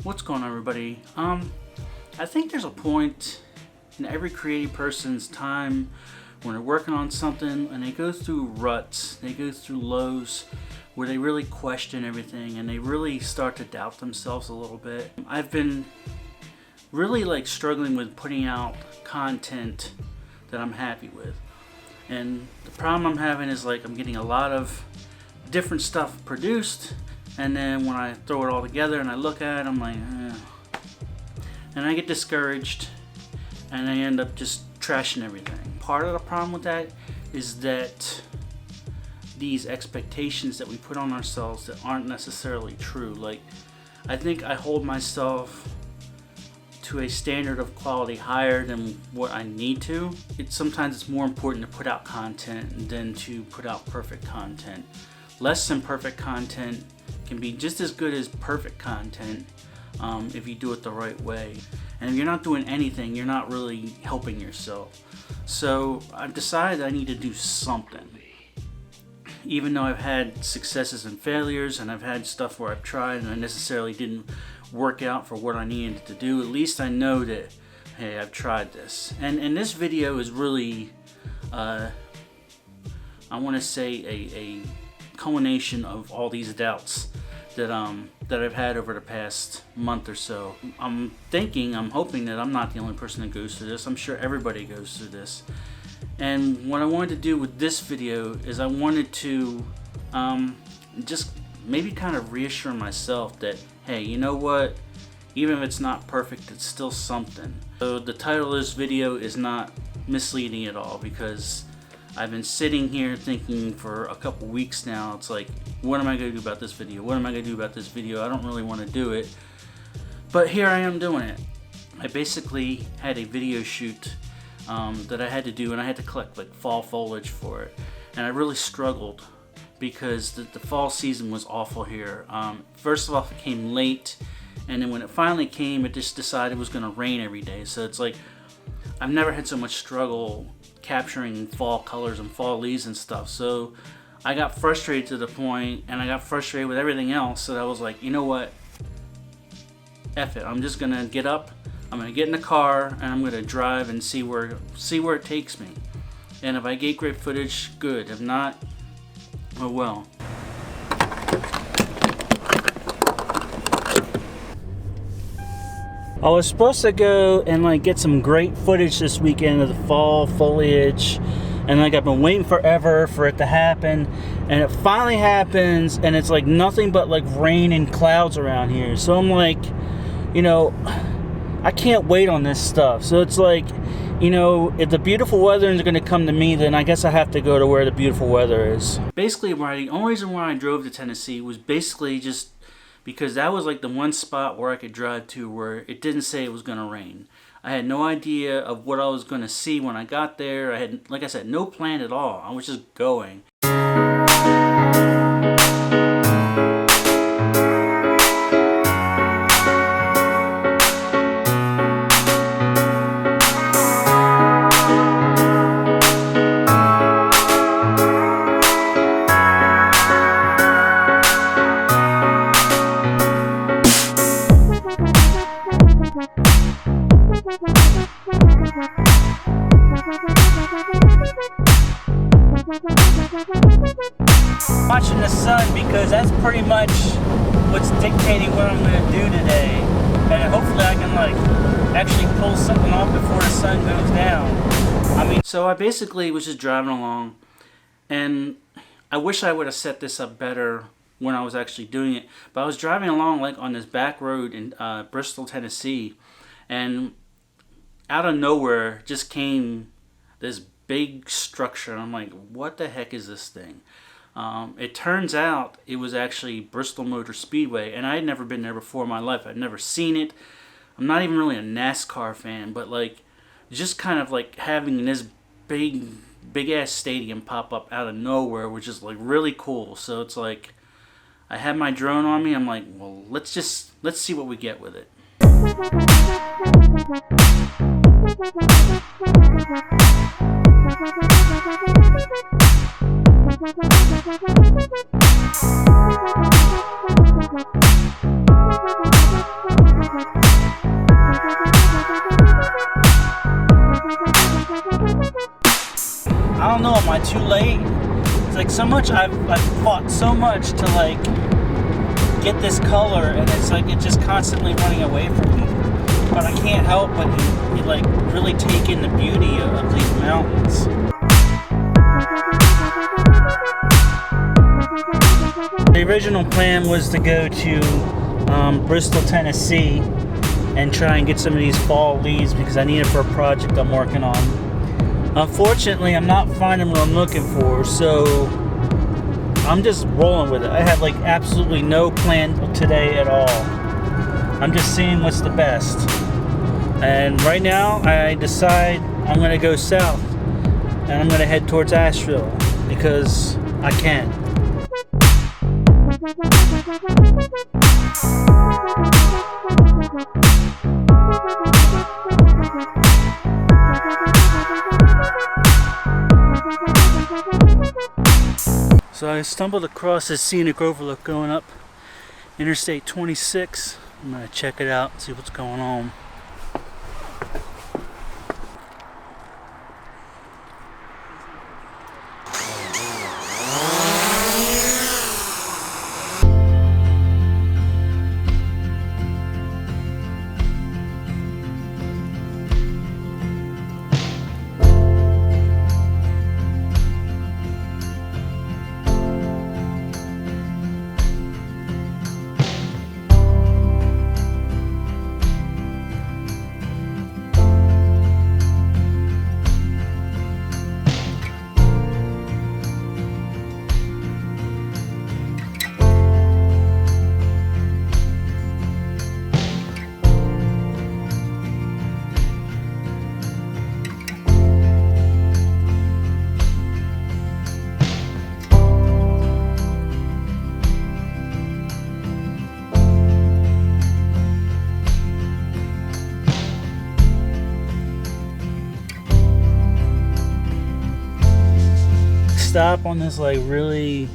What's going on, everybody? I think there's a point in every creative person's time when they're working on something and they go through ruts, they go through lows where they really question everything and they really start to doubt themselves a little bit. I've been really struggling with putting out content that I'm happy with. And the problem I'm having is I'm getting a lot of different stuff produced, and then when I throw it all together and I look at it, I'm like, and I get discouraged and I end up just trashing everything. Part of the problem with that is that these expectations that we put on ourselves that aren't necessarily true. I think I hold myself to a standard of quality higher than what I need to. Sometimes it's more important to put out content than to put out perfect content. Less than perfect content can be just as good as perfect content if you do it the right way. And if you're not doing anything, you're not really helping yourself. So I've decided I need to do something. Even though I've had successes and failures, and I've had stuff where I've tried and I necessarily didn't work out for what I needed to do, at least I know that, hey, I've tried this. And this video is really, I want to say a culmination of all these doubts that I've had over the past month or so. I'm hoping that I'm not the only person that goes through this. I'm sure everybody goes through this. And what I wanted to do with this video is I wanted to just maybe kind of reassure myself that, hey, you know what? Even if it's not perfect, it's still something. So the title of this video is not misleading at all, because I've been sitting here thinking for a couple weeks now. It's like, what am I going to do about this video? What am I going to do about this video? I don't really want to do it, but here I am doing it. I basically had a video shoot that I had to do, and I had to collect fall foliage for it, and I really struggled because the fall season was awful here. First of all, it came late, and then when it finally came, it just decided it was going to rain every day. So it's like, I've never had so much struggle capturing fall colors and fall leaves and stuff. So I got frustrated to the point, and I got frustrated with everything else, that I was like, you know what, F it, I'm just gonna get up, I'm gonna get in the car, and I'm gonna drive and see where it takes me. And if I get great footage, good. If not, oh well. I was supposed to go and get some great footage this weekend of the fall foliage, and I've been waiting forever for it to happen, and it finally happens, and it's nothing but rain and clouds around here. So I'm like, I can't wait on this stuff. So it's if the beautiful weather is going to come to me, then I guess I have to go to where the beautiful weather is. Basically, the only reason why I drove to Tennessee was basically just because that was the one spot where I could drive to where it didn't say it was going to rain. I had no idea of what I was going to see when I got there. I had, like I said, no plan at all. I was just going. Watching the sun, because that's pretty much what's dictating what I'm going to do today, and hopefully I can actually pull something off before the sun goes down. So I basically was just driving along, and I wish I would have set this up better when I was actually doing it, but I was driving along on this back road in Bristol, Tennessee, and out of nowhere just came this big structure, and I'm like, what the heck is this thing? It turns out it was actually Bristol Motor Speedway, and I had never been there before in my life. I'd never seen it. I'm not even really a NASCAR fan, but just kind of having this big ass stadium pop up out of nowhere was just really cool. So it's I had my drone on me. I'm like, well, let's see what we get with it. I too late? It's like so much I've fought so much to like get this color, and it's like it's just constantly running away from me. But I can't help but like really take in the beauty of these mountains. The original plan was to go to Bristol, Tennessee, and try and get some of these fall leaves because I need it for a project I'm working on. Unfortunately, I'm not finding what I'm looking for, so I'm just rolling with it. I have like absolutely no plan today at all. I'm just seeing what's the best. And right now, I decide I'm going to go south, and I'm going to head towards Asheville because I can. So I stumbled across this scenic overlook going up Interstate 26. I'm going to check it out, see what's going on. Stop on this like really,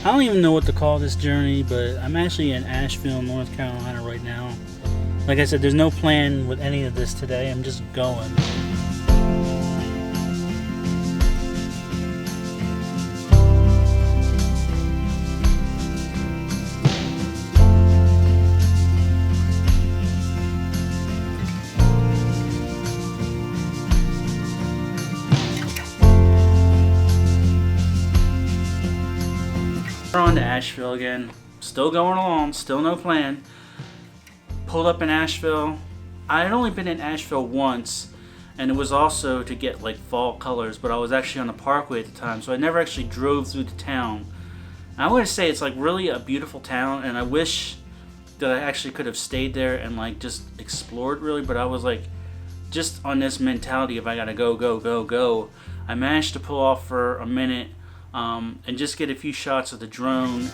I don't even know what to call this journey, but I'm actually in Asheville, North Carolina right now. Like I said, there's no plan with any of this today. I'm just going. We're on to Asheville again. Still going along, still no plan. Pulled up in Asheville. I had only been in Asheville once, and it was also to get like fall colors, but I was actually on the parkway at the time, so I never actually drove through the town. And I want to say it's like really a beautiful town, and I wish that I actually could have stayed there and like just explored really, but I was like just on this mentality of I gotta go, go, go, go. I managed to pull off for a minute and just get a few shots of the drone.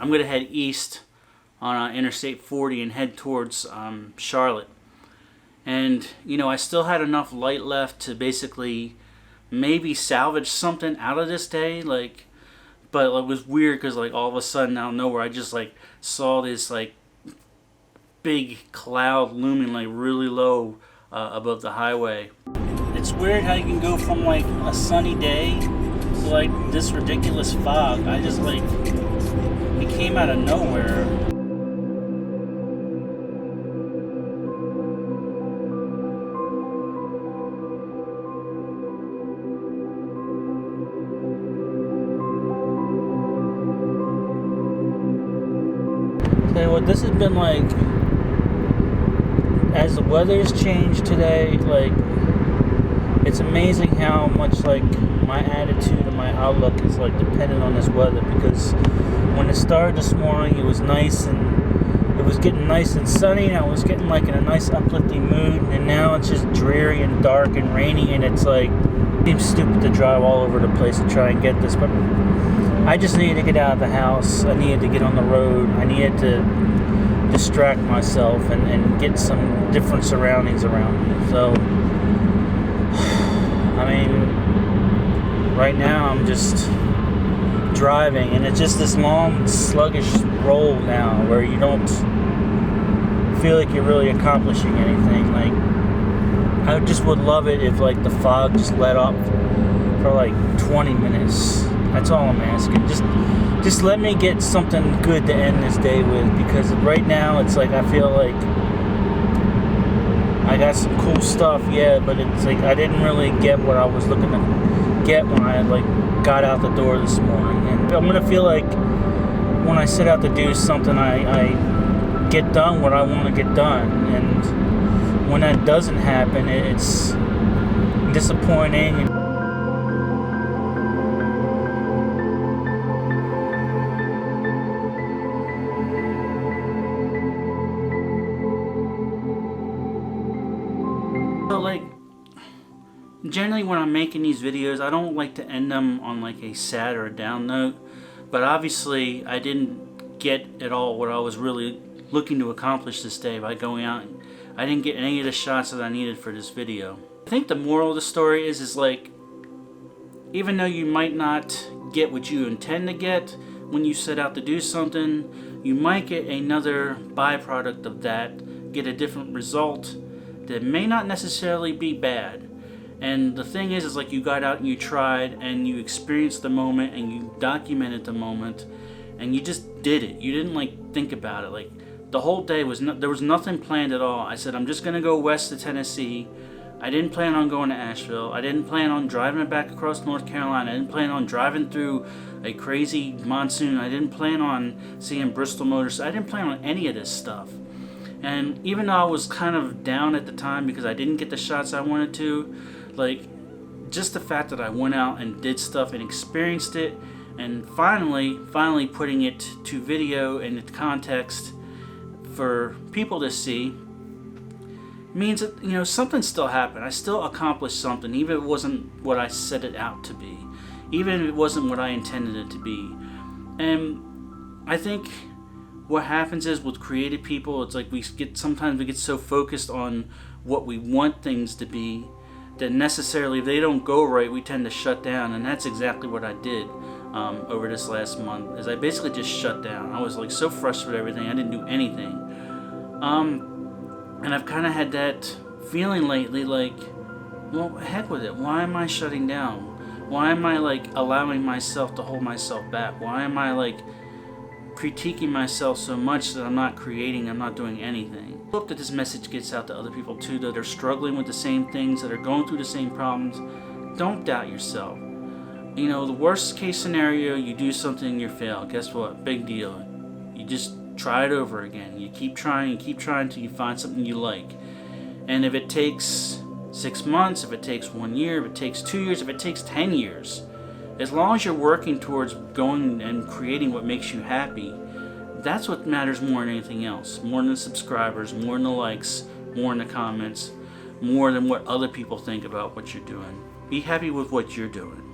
I'm going to head east on Interstate 40 and head towards Charlotte. And, you know, I still had enough light left to basically maybe salvage something out of this day. Like, but it was weird because, like, all of a sudden out of nowhere, I just, like, saw this, like, big cloud looming, like, really low above the highway. It's weird how you can go from, like, a sunny day to, like, this ridiculous fog. I just, like... It came out of nowhere. Tell you what, this has been like, as the weather's changed today, like, it's amazing how much like my attitude and my outlook is like dependent on this weather, because when it started this morning it was nice and it was getting nice and sunny and I was getting like in a nice uplifting mood, and now it's just dreary and dark and rainy, and it's like seems stupid to drive all over the place to try and get this, but I just needed to get out of the house. I needed to get on the road. I needed to distract myself and get some different surroundings around me. So, I mean, right now I'm just driving, and it's just this long, sluggish roll now where you don't feel like you're really accomplishing anything. Like, I just would love it if like the fog just let up for like 20 minutes. That's all I'm asking. Just let me get something good to end this day with, because right now it's like I feel like I got some cool stuff, yeah, but it's like I didn't really get what I was looking to get when I like got out the door this morning. And I'm gonna feel like when I set out to do something, I get done what I want to get done, and when that doesn't happen, it's disappointing. So like, generally when I'm making these videos, I don't like to end them on like a sad or a down note, but obviously I didn't get at all what I was really looking to accomplish this day by going out. I didn't get any of the shots that I needed for this video. I think the moral of the story is like, even though you might not get what you intend to get when you set out to do something, you might get another byproduct of that, get a different result that may not necessarily be bad. And the thing is like you got out and you tried and you experienced the moment and you documented the moment and you just did it. You didn't like think about it. Like, the whole day was there was nothing planned at all. I said I'm just gonna go west to Tennessee. I didn't plan on going to Asheville. I didn't plan on driving back across North Carolina. I didn't plan on driving through a crazy monsoon. I didn't plan on seeing Bristol Motors. I didn't plan on any of this stuff. And even though I was kind of down at the time because I didn't get the shots I wanted to, like, just the fact that I went out and did stuff and experienced it, and finally putting it to video and into context for people to see, means that, you know, something still happened. I still accomplished something, even if it wasn't what I set it out to be, even if it wasn't what I intended it to be. And I think what happens is with creative people, it's like sometimes we get so focused on what we want things to be that necessarily if they don't go right, we tend to shut down. And that's exactly what I did over this last month, is I basically just shut down. I was like so frustrated with everything, I didn't do anything. And I've kind of had that feeling lately, like, well, heck with it. Why am I shutting down? Why am I like allowing myself to hold myself back? Why am I like critiquing myself so much that I'm not creating, I'm not doing anything? I hope that this message gets out to other people too, that are struggling with the same things, that are going through the same problems. Don't doubt yourself. You know, the worst case scenario, you do something and you fail. Guess what? Big deal. You just try it over again. You keep trying until you find something you like. And if it takes 6 months, if it takes 1 year, if it takes 2 years, if it takes 10 years, as long as you're working towards going and creating what makes you happy, that's what matters more than anything else. More than the subscribers, more than the likes, more than the comments, more than what other people think about what you're doing. Be happy with what you're doing.